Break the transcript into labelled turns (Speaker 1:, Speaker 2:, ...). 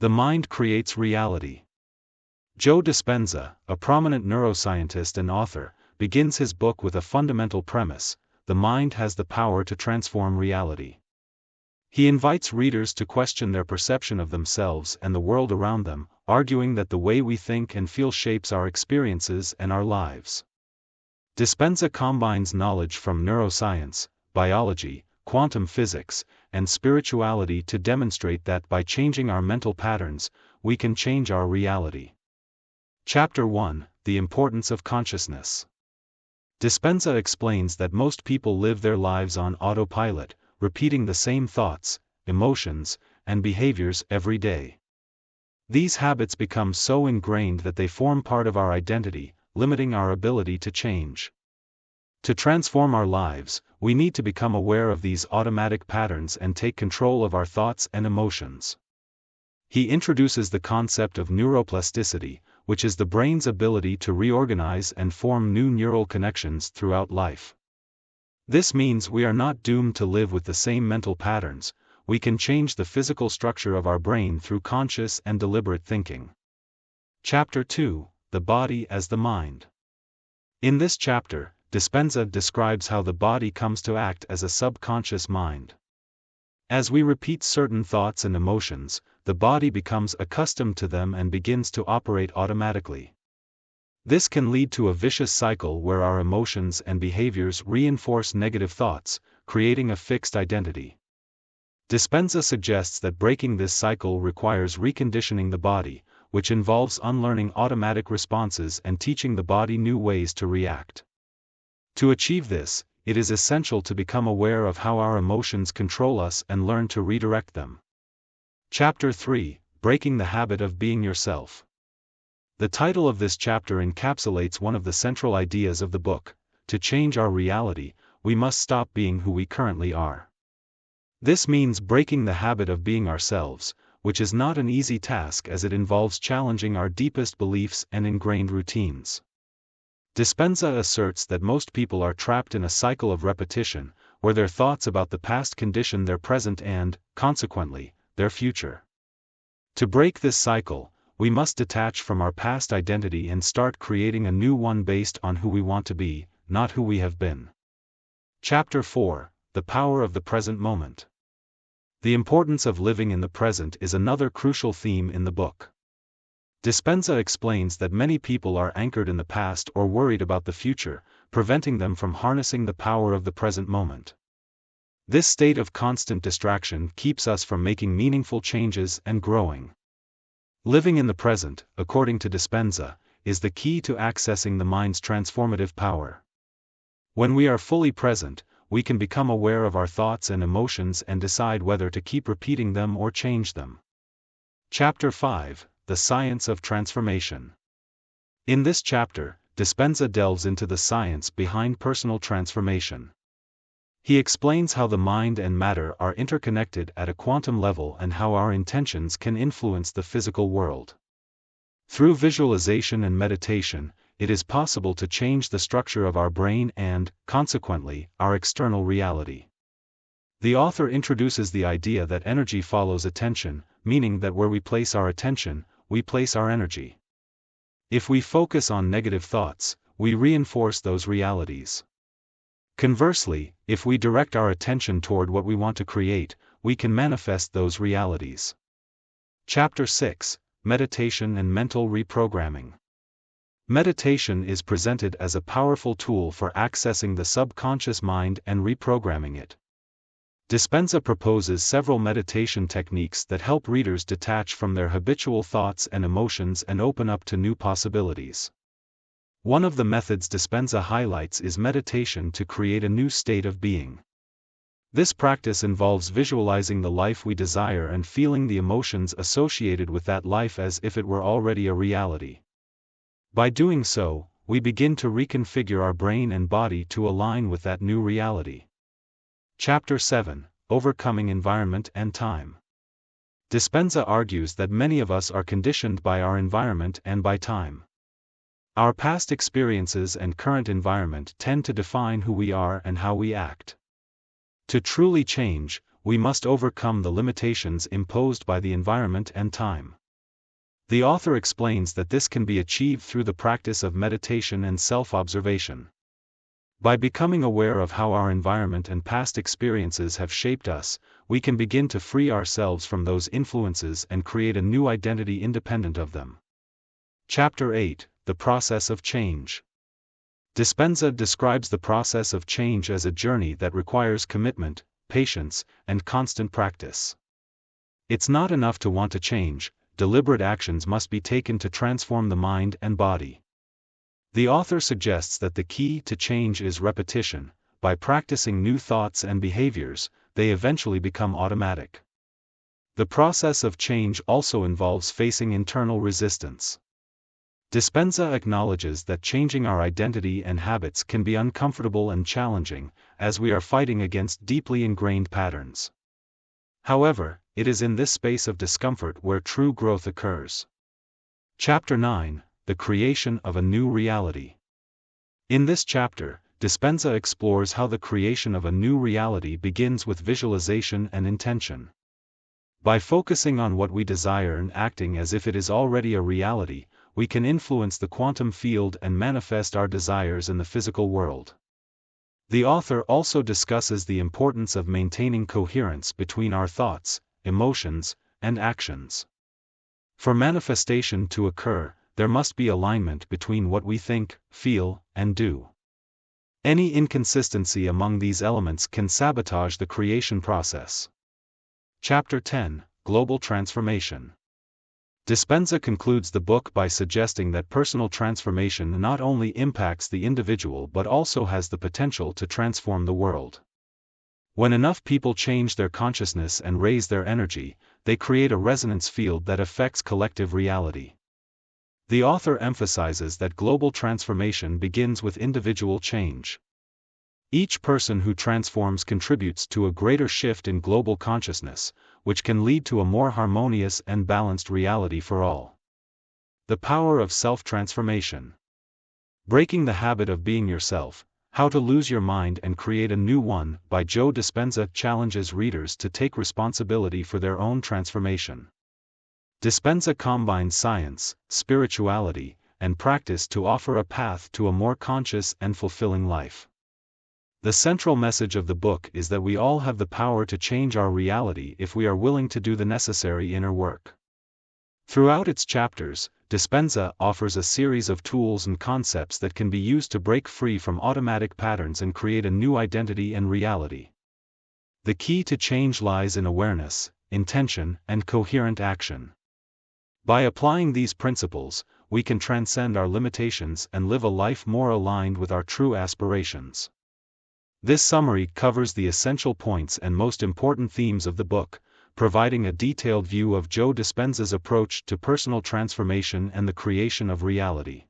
Speaker 1: The mind creates reality. Joe Dispenza, a prominent neuroscientist and author, begins his book with a fundamental premise: the mind has the power to transform reality. He invites readers to question their perception of themselves and the world around them, arguing that the way we think and feel shapes our experiences and our lives. Dispenza combines knowledge from neuroscience, biology, quantum physics, and spirituality to demonstrate that by changing our mental patterns, we can change our reality. Chapter 1: The Importance of Consciousness. Dispenza explains that most people live their lives on autopilot, repeating the same thoughts, emotions, and behaviors every day. These habits become so ingrained that they form part of our identity, limiting our ability to change. To transform our lives, we need to become aware of these automatic patterns and take control of our thoughts and emotions. He introduces the concept of neuroplasticity, which is the brain's ability to reorganize and form new neural connections throughout life. This means we are not doomed to live with the same mental patterns. We can change the physical structure of our brain through conscious and deliberate thinking. Chapter 2: The Body as the Mind. In this chapter, Dispenza describes how the body comes to act as a subconscious mind. As we repeat certain thoughts and emotions, the body becomes accustomed to them and begins to operate automatically. This can lead to a vicious cycle where our emotions and behaviors reinforce negative thoughts, creating a fixed identity. Dispenza suggests that breaking this cycle requires reconditioning the body, which involves unlearning automatic responses and teaching the body new ways to react. To achieve this, it is essential to become aware of how our emotions control us and learn to redirect them. Chapter 3: Breaking the Habit of Being Yourself. The title of this chapter encapsulates one of the central ideas of the book: to change our reality, we must stop being who we currently are. This means breaking the habit of being ourselves, which is not an easy task as it involves challenging our deepest beliefs and ingrained routines. Dispenza asserts that most people are trapped in a cycle of repetition, where their thoughts about the past condition their present and, consequently, their future. To break this cycle, we must detach from our past identity and start creating a new one based on who we want to be, not who we have been. Chapter 4: The Power of the Present Moment. The importance of living in the present is another crucial theme in the book. Dispenza explains that many people are anchored in the past or worried about the future, preventing them from harnessing the power of the present moment. This state of constant distraction keeps us from making meaningful changes and growing. Living in the present, according to Dispenza, is the key to accessing the mind's transformative power. When we are fully present, we can become aware of our thoughts and emotions and decide whether to keep repeating them or change them. Chapter 5: The Science of Transformation. In this chapter, Dispenza delves into the science behind personal transformation. He explains how the mind and matter are interconnected at a quantum level and how our intentions can influence the physical world. Through visualization and meditation, it is possible to change the structure of our brain and, consequently, our external reality. The author introduces the idea that energy follows attention, meaning that where we place our attention, we place our energy. If we focus on negative thoughts, we reinforce those realities. Conversely, if we direct our attention toward what we want to create, we can manifest those realities. Chapter 6: Meditation and Mental Reprogramming. Meditation is presented as a powerful tool for accessing the subconscious mind and reprogramming it. Dispenza proposes several meditation techniques that help readers detach from their habitual thoughts and emotions and open up to new possibilities. One of the methods Dispenza highlights is meditation to create a new state of being. This practice involves visualizing the life we desire and feeling the emotions associated with that life as if it were already a reality. By doing so, we begin to reconfigure our brain and body to align with that new reality. Chapter 7: Overcoming Environment and Time. Dispenza argues that many of us are conditioned by our environment and by time. Our past experiences and current environment tend to define who we are and how we act. To truly change, we must overcome the limitations imposed by the environment and time. The author explains that this can be achieved through the practice of meditation and self-observation. By becoming aware of how our environment and past experiences have shaped us, we can begin to free ourselves from those influences and create a new identity independent of them. Chapter 8: The Process of Change. Dispenza describes the process of change as a journey that requires commitment, patience, and constant practice. It's not enough to want to change, deliberate actions must be taken to transform the mind and body. The author suggests that the key to change is repetition. By practicing new thoughts and behaviors, they eventually become automatic. The process of change also involves facing internal resistance. Dispenza acknowledges that changing our identity and habits can be uncomfortable and challenging, as we are fighting against deeply ingrained patterns. However, it is in this space of discomfort where true growth occurs. Chapter 9: The Creation of a New Reality. In this chapter, Dispenza explores how the creation of a new reality begins with visualization and intention. By focusing on what we desire and acting as if it is already a reality, we can influence the quantum field and manifest our desires in the physical world. The author also discusses the importance of maintaining coherence between our thoughts, emotions, and actions. For manifestation to occur, there must be alignment between what we think, feel, and do. Any inconsistency among these elements can sabotage the creation process. Chapter 10: Global Transformation. Dispenza concludes the book by suggesting that personal transformation not only impacts the individual but also has the potential to transform the world. When enough people change their consciousness and raise their energy, they create a resonance field that affects collective reality. The author emphasizes that global transformation begins with individual change. Each person who transforms contributes to a greater shift in global consciousness, which can lead to a more harmonious and balanced reality for all. The Power of Self-Transformation. Breaking the Habit of Being Yourself: How to Lose Your Mind and Create a New One, by Joe Dispenza, challenges readers to take responsibility for their own transformation. Dispenza combines science, spirituality, and practice to offer a path to a more conscious and fulfilling life. The central message of the book is that we all have the power to change our reality if we are willing to do the necessary inner work. Throughout its chapters, Dispenza offers a series of tools and concepts that can be used to break free from automatic patterns and create a new identity and reality. The key to change lies in awareness, intention, and coherent action. By applying these principles, we can transcend our limitations and live a life more aligned with our true aspirations. This summary covers the essential points and most important themes of the book, providing a detailed view of Joe Dispenza's approach to personal transformation and the creation of reality.